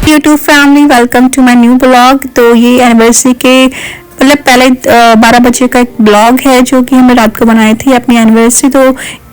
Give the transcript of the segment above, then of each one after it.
YouTube family, welcome to my new blog. तो ये anniversary के मतलब पहले 12 बजे का एक ब्लॉग है जो कि हमने रात को बनाई थी अपनी एनिवर्सरी। तो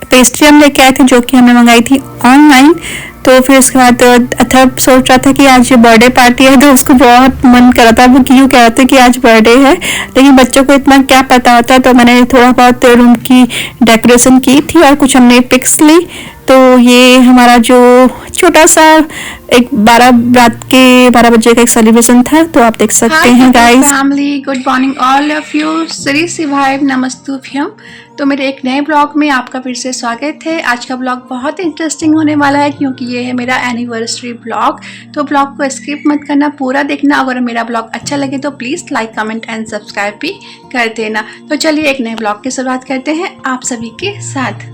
पेस्ट्री हम लेके आए थे जो कि हमने मंगाई थी ऑनलाइन। तो फिर उसके बाद अथर्व सोच रहा था कि आज बर्थडे पार्टी है, तो उसको बहुत मन कर रहा था, वो क्यों कह रहे थे कि आज बर्थडे है, लेकिन बच्चों को इतना क्या पता होता है। तो मैंने थोड़ा बहुत रूम की डेकोरेशन की थी और कुछ हमने पिक्स ली। तो ये हमारा जो छोटा सा एक 12 रात के 12 बजे का एक सेलिब्रेशन था, तो आप देख सकते हैं guys. Family, good morning all of you. Shri शिवाय नमस्तुभ्यम। तो मेरे एक नए ब्लॉग में आपका फिर से स्वागत है। आज का ब्लॉग बहुत इंटरेस्टिंग होने वाला है क्योंकि ये है मेरा एनिवर्सरी ब्लॉग। तो ब्लॉग को स्किप मत करना, पूरा देखना। अगर मेरा ब्लॉग अच्छा लगे तो please like comment and subscribe भी कर देना। तो चलिए एक नए ब्लॉग की शुरुआत करते हैं आप सभी के साथ।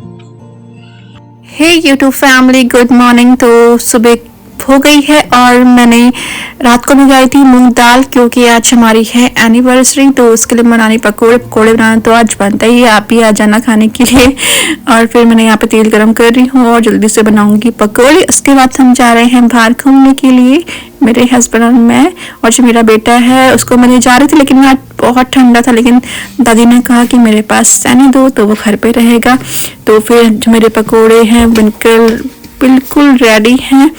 हे यूट्यूब फैमिली, गुड मॉर्निंग। तो सुबह हो गई है और मैंने रात को भिगाई थी मूंग दाल क्योंकि आज हमारी है एनिवर्सरी। तो उसके लिए बनानी पकोड़े बनाना तो आज बनता ही है, आप भी आ जाना खाने के लिए। और फिर मैंने यहाँ पे तेल गरम कर रही हूँ और जल्दी से बनाऊंगी पकोड़े। उसके बाद हम जा रहे हैं बाहर घूमने के लिए, मेरे हस्बैंड और मैं। और जो मेरा बेटा है उसको मैं ले जा रही थी, लेकिन वहाँ बहुत ठंडा था, लेकिन दादी ने कहा कि मेरे पास रहने दो, तो वो घर पे रहेगा। तो फिर जो मेरे पकोड़े हैं बनकर बिल्कुल रेडी हैं।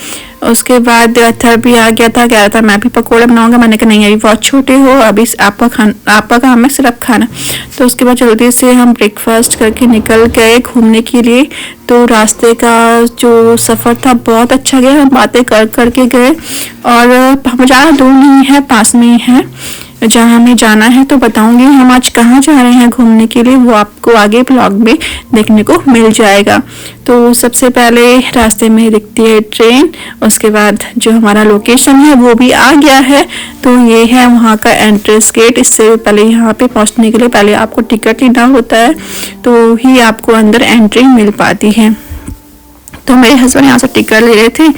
उसके बाद अथर भी आ गया था, कह रहा था मैं भी पकोड़े बनाऊंगा। मैंने कहा नहीं, अभी बहुत छोटे हो, अभी आपका काम है सिर्फ खाना। तो उसके बाद जल्दी से हम ब्रेकफास्ट करके निकल गए घूमने के लिए। तो रास्ते का जो सफ़र था बहुत अच्छा गया, हम बातें कर कर के गए और हम ज़्यादा दूर नहीं है, पास में ही है जहाँ हमें जाना है। तो बताऊंगी हम आज कहाँ जा रहे हैं घूमने के लिए, वो आपको आगे ब्लॉग में देखने को मिल जाएगा। तो सबसे पहले रास्ते में दिखती है ट्रेन, उसके बाद जो हमारा लोकेशन है वो भी आ गया है। तो ये है वहाँ का एंट्रेंस गेट। इससे पहले यहाँ पे पहुँचने के लिए पहले आपको टिकट लेना होता है, तो ही आपको अंदर एंट्री मिल पाती है। तो मेरे हस्बैंड यहाँ से टिकट ले रहे थे।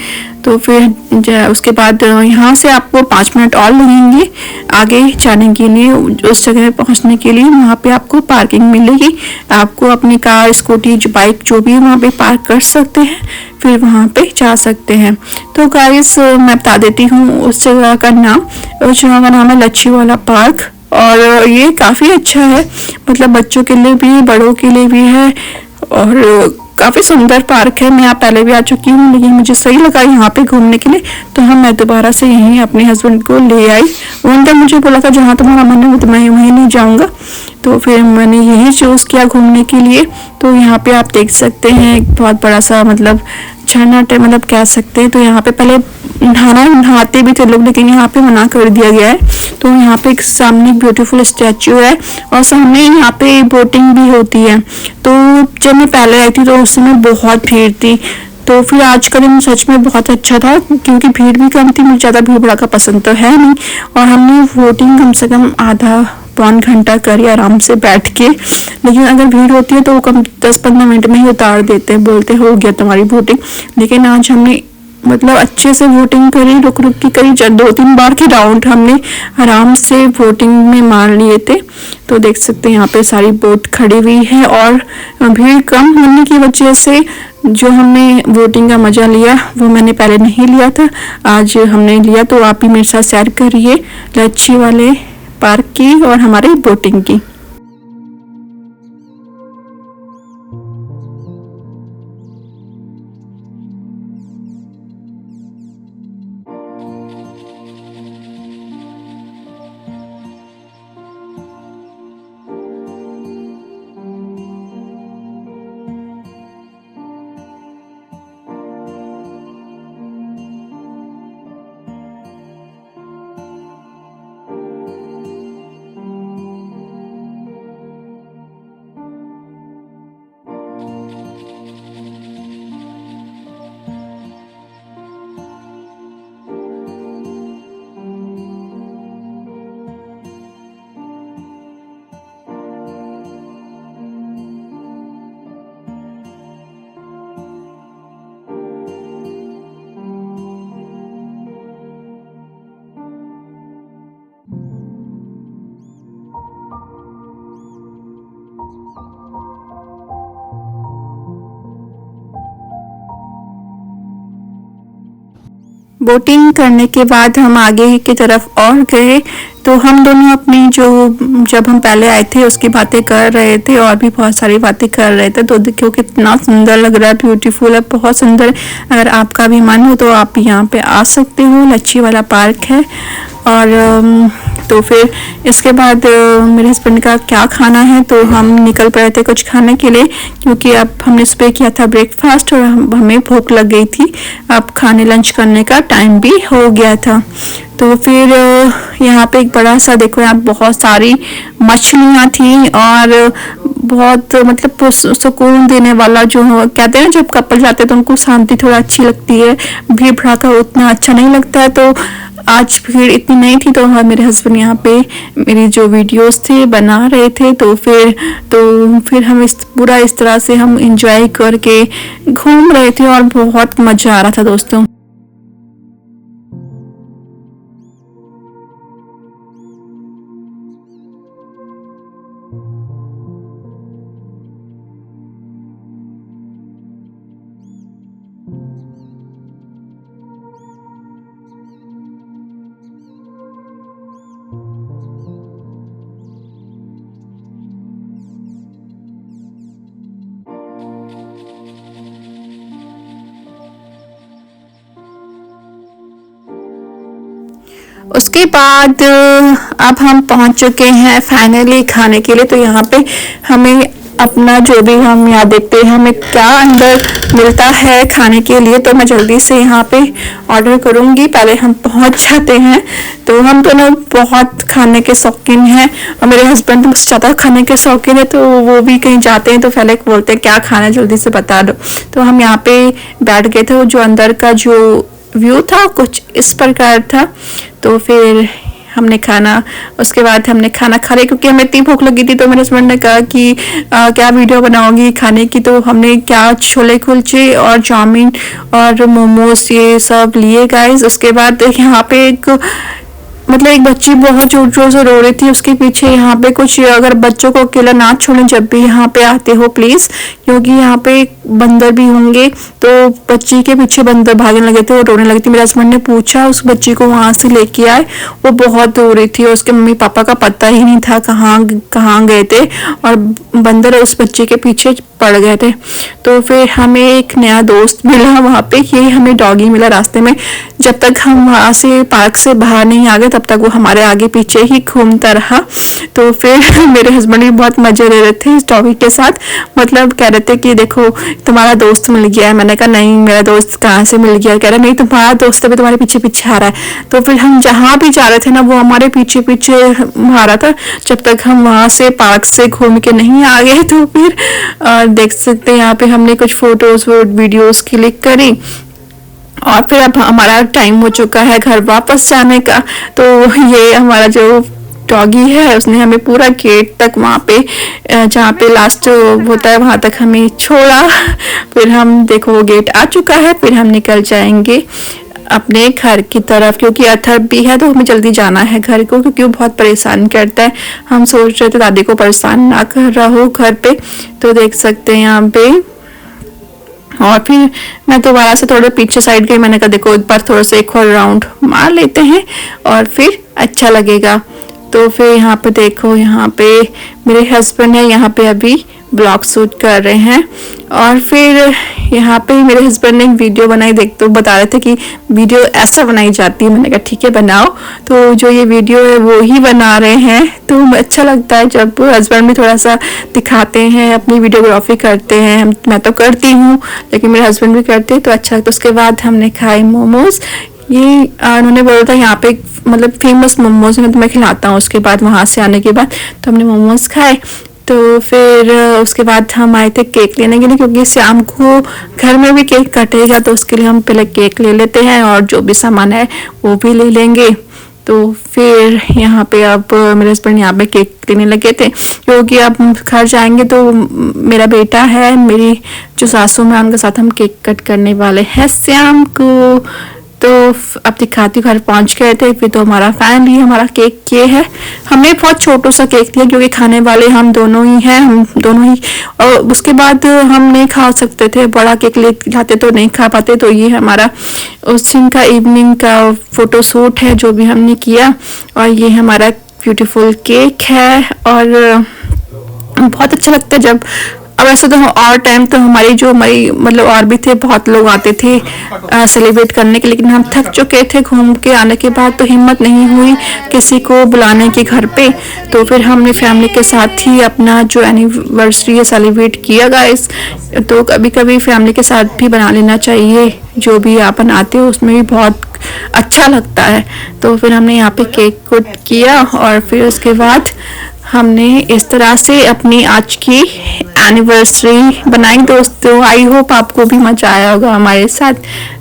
तो फिर उसके बाद यहाँ से आपको 5 मिनट और लगेंगे आगे जाने के लिए, उस जगह पहुँचने के लिए। वहाँ पे आपको पार्किंग मिलेगी, आपको अपनी कार, स्कूटी, जो बाइक जो भी है वहाँ पे पार्क कर सकते हैं, फिर वहाँ पे जा सकते हैं। तो गाइस मैं बता देती हूँ उस जगह का नाम। उस जगह का नाम है लच्छी वाला पार्क और ये काफ़ी अच्छा है, मतलब बच्चों के लिए भी बड़ों के लिए भी है और काफ़ी सुंदर पार्क है। मैं यहाँ पहले भी आ चुकी हूँ, लेकिन मुझे सही लगा यहाँ पे घूमने के लिए, तो मैं दोबारा से यहीं अपने हस्बैंड को ले आई। उन्होंने मुझे बोला था जहाँ तुम्हारा मन है तो मैं वहीं नहीं जाऊँगा, तो फिर मैंने यही चूज़ किया घूमने के लिए। तो यहाँ पे आप देख सकते हैं एक बहुत बड़ा सा मतलब झरना मतलब कह सकते हैं। तो यहाँ पे पहले नहाते भी थे लोग, लेकिन यहाँ पे मना कर दिया गया है। तो यहाँ पे एक सामने ब्यूटीफुल स्टैचू है और सामने यहाँ पे बोटिंग भी होती है। तो जब मैं पहले आई थी तो उस समय बहुत भीड़ थी, तो फिर आज का दिन सच में बहुत अच्छा था क्योंकि भीड़ भी कम थी। मुझे ज़्यादा भीड़ भड़का पसंद तो है नहीं, और हमने वोटिंग कम से कम आधा पौन घंटा करी आराम से बैठ के। लेकिन अगर भीड़ होती है तो वो कम 10-15 मिनट में ही उतार देते हैं, बोलते हो गया तुम्हारी वोटिंग। लेकिन आज हमने मतलब अच्छे से वोटिंग करी, रुक रुक की करी, 2-3 बार के राउंड हमने आराम से वोटिंग में मार लिए थे। तो देख सकते हैं यहाँ पे सारी बोट खड़ी हुई है और भीड़ कम होने की वजह से जो हमने वोटिंग का मज़ा लिया वो मैंने पहले नहीं लिया था, आज हमने लिया। तो आप भी मेरे साथ शेयर करिए लच्छी वाले पार्क की और हमारे बोटिंग की। बोटिंग करने के बाद हम आगे की तरफ और गए, तो हम दोनों अपनी जो जब हम पहले आए थे उसकी बातें कर रहे थे और भी बहुत सारी बातें कर रहे थे। तो देखो कितना सुंदर लग रहा है, ब्यूटीफुल है, बहुत सुंदर। अगर आपका भी मन हो तो आप यहाँ पे आ सकते हो, लच्छी वाला पार्क है। और तो फिर इसके बाद मेरे हस्बैंड का क्या खाना है, तो हम निकल पड़े थे कुछ खाने के लिए, क्योंकि अब हमने सुबह किया था ब्रेकफास्ट और हमें भूख लग गई थी। अब खाने लंच करने का टाइम भी हो गया था। तो फिर यहाँ पे एक बड़ा सा देखो, यहाँ बहुत सारी मछलियाँ थी और बहुत मतलब सुकून देने वाला, जो कहते हैं ना जब कपल जाते हैं तो उनको शांति थोड़ा अच्छी लगती है, भीड़ भड़ाका उतना अच्छा नहीं लगता है। तो आज भीड़ इतनी नहीं थी, तो मेरे हस्बैंड यहाँ पे मेरी जो वीडियोस थे बना रहे थे। तो फिर हम पूरा इस तरह से हम इंजॉय करके घूम रहे थे और बहुत मजा आ रहा था दोस्तों। उसके बाद अब हम पहुंच चुके हैं फाइनली खाने के लिए। तो यहाँ पे हमें अपना जो भी हम यहाँ देखते हैं हमें क्या अंदर मिलता है खाने के लिए, तो मैं जल्दी से यहाँ पे ऑर्डर करूँगी। पहले हम पहुँच जाते हैं। तो हम दोनों बहुत खाने के शौकीन हैं और मेरे हस्बैंड तो मुझसे ज़्यादा खाने के शौकीन है, तो वो भी कहीं जाते हैं तो पहले बोलते हैं क्या खाना है जल्दी से बता दो। तो हम यहाँ पे बैठ गए थे। जो अंदर का जो व्यू था कुछ इस प्रकार था। तो फिर हमने उसके बाद हमने खाना खा लिया, क्योंकि हमें इतनी भूख लगी थी। तो मेरे हस्बैंड ने कहा कि क्या वीडियो बनाओगी खाने की, तो हमने क्या छोले कुलचे और चाउमीन और मोमोज ये सब लिए गाइस। उसके बाद यहाँ पे एक बच्ची बहुत जोर जोर से रो रही थी, उसके पीछे यहाँ पे कुछ, अगर बच्चों को अकेला ना छोड़ें जब भी यहाँ पे आते हो प्लीज, क्योंकि यहाँ पे बंदर भी होंगे। तो बच्ची के पीछे बंदर भागने लगे थे, वो रोने लगी थी। मेरे हस्बैंड ने पूछा उस बच्ची को वहां से लेके आए, वो बहुत रो रही थी और उसके मम्मी पापा का पता ही नहीं था कहाँ गए थे, और बंदर उस बच्चे के पीछे पड़ गए थे। तो फिर हमें एक नया दोस्त मिला वहाँ पे, ये हमें डॉगी मिला रास्ते में। जब तक हम वहाँ से पार्क से बाहर नहीं आ गए तब तक वो हमारे आगे पीछे ही घूमता रहा। तो फिर मेरे हस्बैंड भी बहुत मजे ले रहे थे इस डॉगी के साथ, मतलब कह रहे थे कि देखो तुम्हारा दोस्त मिल गया है। मैंने कहा नहीं, मेरा दोस्त कहाँ से मिल गया। कह रहे नहीं, तुम्हारा दोस्त अभी तुम्हारे पीछे पीछे आ रहा है। तो फिर हम जहाँ भी जा रहे थे ना वो हमारे पीछे पीछे आ रहा था, जब तक हम वहाँ से पार्क से घूम के नहीं आ गए। तो फिर देख सकते हैं यहाँ पे हमने कुछ फोटोज वीडियोस क्लिक करी और फिर अब हमारा टाइम हो चुका है घर वापस जाने का। तो ये हमारा जो डॉगी है उसने हमें पूरा गेट तक वहाँ पे जहाँ पे लास्ट होता है वहाँ तक हमें छोड़ा। फिर हम देखो वो गेट आ चुका है, फिर हम निकल जाएंगे अपने घर की तरफ, क्योंकि अथर्व भी है तो हमें जल्दी जाना है घर को, क्योंकि वो बहुत परेशान करता है। हम सोच रहे थे दादी को परेशान ना कर रहो घर पे। तो देख सकते हैं यहाँ पे, और फिर मैं दोबारा से थोड़ा पीछे साइड गई। मैंने कहा देखो एक बार थोड़ा सा एक और राउंड मार लेते हैं और फिर अच्छा लगेगा। तो फिर यहाँ पे देखो, यहाँ पे मेरे हस्बैंड है, यहाँ पे अभी ब्लॉग शूट कर रहे हैं। और फिर यहाँ पे मेरे हस्बैंड ने एक वीडियो बनाई, देख तो बता रहे थे कि वीडियो ऐसा बनाई जाती है। मैंने कहा ठीक है बनाओ। तो जो ये वीडियो है वो ही बना रहे हैं। तो अच्छा लगता है जब हस्बैंड भी थोड़ा सा दिखाते हैं, अपनी वीडियोग्राफी करते हैं। मैं तो करती हूँ लेकिन मेरे हस्बैंड भी करते हैं, तो अच्छा लगता है। उसके बाद हमने खाए मोमोज। ये उन्होंने बोला था यहाँ पे मतलब फेमस मोमोज में तो मैं खिलाता हूँ। उसके बाद वहाँ से आने के बाद तो हमने मोमोज खाए। तो फिर उसके बाद हम आए थे केक लेने के लिए, क्योंकि शाम को घर में भी केक कटेगा, तो उसके लिए हम पहले केक ले लेते हैं और जो भी सामान है वो भी ले लेंगे। तो फिर यहाँ पे अब मेरे हस्बैंड यहाँ पे केक लेने लगे थे, क्योंकि अब घर जाएंगे तो मेरा बेटा है, मेरी जो सासू माँ उनके साथ हम केक कट करने वाले हैं शाम को। तो अब दिखाती हूँ, घर पहुंच गए थे। फिर तो हमारा फाइनली हमारा केक ये है। हमने बहुत छोटू सा केक दिया क्योंकि खाने वाले हम दोनों ही हैं, हम दोनों ही। और उसके बाद हम नहीं खा सकते थे, बड़ा केक ले जाते तो नहीं खा पाते। तो ये हमारा उस दिन का इवनिंग का फोटो शूट है जो भी हमने किया। और ये हमारा ब्यूटीफुल केक है और बहुत अच्छा लगता है जब, अब ऐसे तो और टाइम तो हमारी मतलब और भी थे, बहुत लोग आते थे सेलिब्रेट करने के, लेकिन हम थक चुके थे घूम के आने के बाद, तो हिम्मत नहीं हुई किसी को बुलाने के घर पे। तो फिर हमने फैमिली के साथ ही अपना जो एनिवर्सरी है सेलिब्रेट किया गाइस। तो कभी कभी फैमिली के साथ भी बना लेना चाहिए, जो भी आप बनाते हो उसमें भी बहुत अच्छा लगता है। तो फिर हमने यहाँ पे केक कट किया और फिर उसके बाद हमने इस तरह से अपनी आज की एनिवर्सरी बनाई दोस्तों। आई होप आपको भी मजा आया होगा हमारे साथ।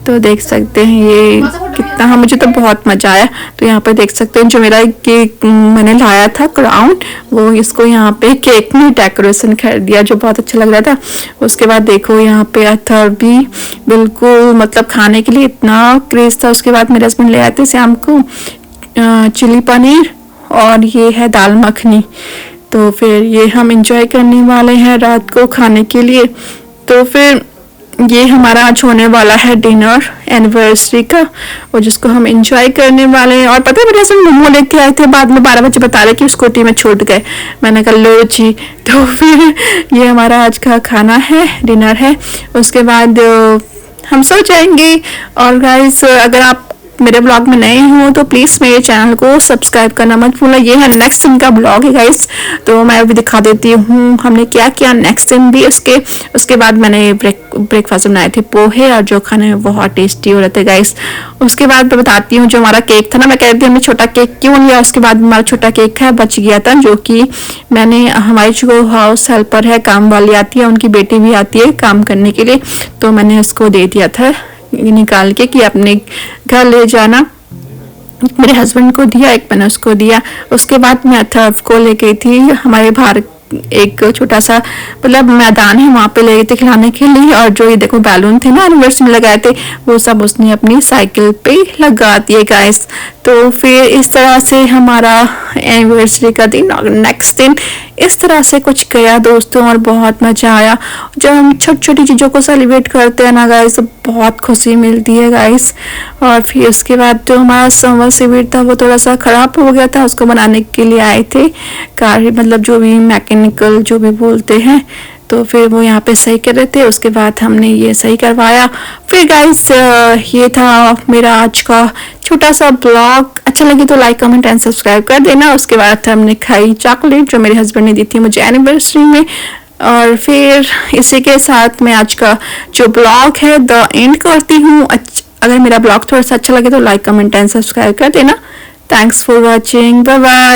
तो देख सकते हैं ये कितना, हाँ मुझे तो बहुत मजा आया। तो यहाँ पे देख सकते हैं जो मेरा केक मैंने लाया था क्राउन, वो इसको यहाँ पे केक में डेकोरेशन कर दिया जो बहुत अच्छा लग रहा था। उसके बाद देखो यहाँ पे अथर भी बिल्कुल मतलब खाने के लिए इतना क्रेज था। उसके बाद मेरे हस्बैंड ले आए थे शाम को चिली पनीर और ये है दाल मखनी। तो फिर ये हम इंजॉय करने वाले हैं रात को खाने के लिए। तो फिर ये हमारा आज होने वाला है डिनर एनिवर्सरी का, और जिसको हम इंजॉय करने वाले हैं। और पता है मेरे हस्बैंड मोमो लेके आए थे, बाद में 12 बजे बता रहे कि स्कूटी में छूट गए। मैंने कहा लो जी। तो फिर ये हमारा आज का खाना है, डिनर है। उसके बाद हम सो जाएंगे। और गाइस अगर आप मेरे ब्लॉग में नए हो तो प्लीज़ मेरे चैनल को सब्सक्राइब करना मत भूलना। ये है नेक्स्ट दिन का ब्लॉग है गाइस, तो मैं अभी दिखा देती हूँ हमने क्या किया नेक्स्ट दिन भी। उसके बाद मैंने ब्रेकफास्ट बनाए थे पोहे, और जो खाने में बहुत टेस्टी हो रहे थे गाइस। उसके बाद मैं बताती हूँ जो हमारा केक था ना, मैं कहती हूँ हमने छोटा केक क्यों लिया। उसके बाद हमारा छोटा केक है बच गया था, जो कि मैंने हमारी जो हाउस हेल्पर है, काम वाली आती है, उनकी बेटी भी आती है काम करने के लिए, तो मैंने उसको दे दिया था निकाल के कि अपने घर ले जाना। मेरे हस्बैंड को दिया, एक मैंने उसको दिया। उसके बाद मैं अथर्व को ले गई थी हमारे बाहर, एक छोटा सा मतलब मैदान है, वहाँ पे ले गए थे खिलाने के लिए। और जो ये देखो बैलून थे ना एनिवर्सरी में लगाए थे, वो सब उसने अपनी साइकिल पे लगा दिए गाइस। तो फिर इस तरह से हमारा एनिवर्सरी का दिन और नेक्स्ट दिन इस तरह से कुछ गया दोस्तों, और बहुत मजा आया। जब हम छोटी छोटी चीज़ों को सेलिब्रेट करते हैं ना गाइस, तो बहुत खुशी मिलती है गाइस। और फिर उसके बाद जो हमारा समर शिविर था वो थोड़ा सा ख़राब हो गया था, उसको बनाने के लिए आए थे कार, मतलब जो भी मैकेनिकल जो भी बोलते हैं, तो फिर वो यहाँ पे सही कर रहे थे। उसके बाद हमने ये सही करवाया। फिर गाइस ये था मेरा आज का छोटा सा ब्लॉग। अच्छा लगे तो लाइक कमेंट एंड सब्सक्राइब कर देना। उसके बाद हमने खाई चॉकलेट जो मेरे हस्बैंड ने दी थी मुझे एनिवर्सरी में। और फिर इसी के साथ मैं आज का जो ब्लॉग है द एंड करती हूँ। अगर मेरा ब्लॉग थोड़ा सा अच्छा लगे तो लाइक कमेंट एंड सब्सक्राइब कर देना। Thanks for watching, bye bye.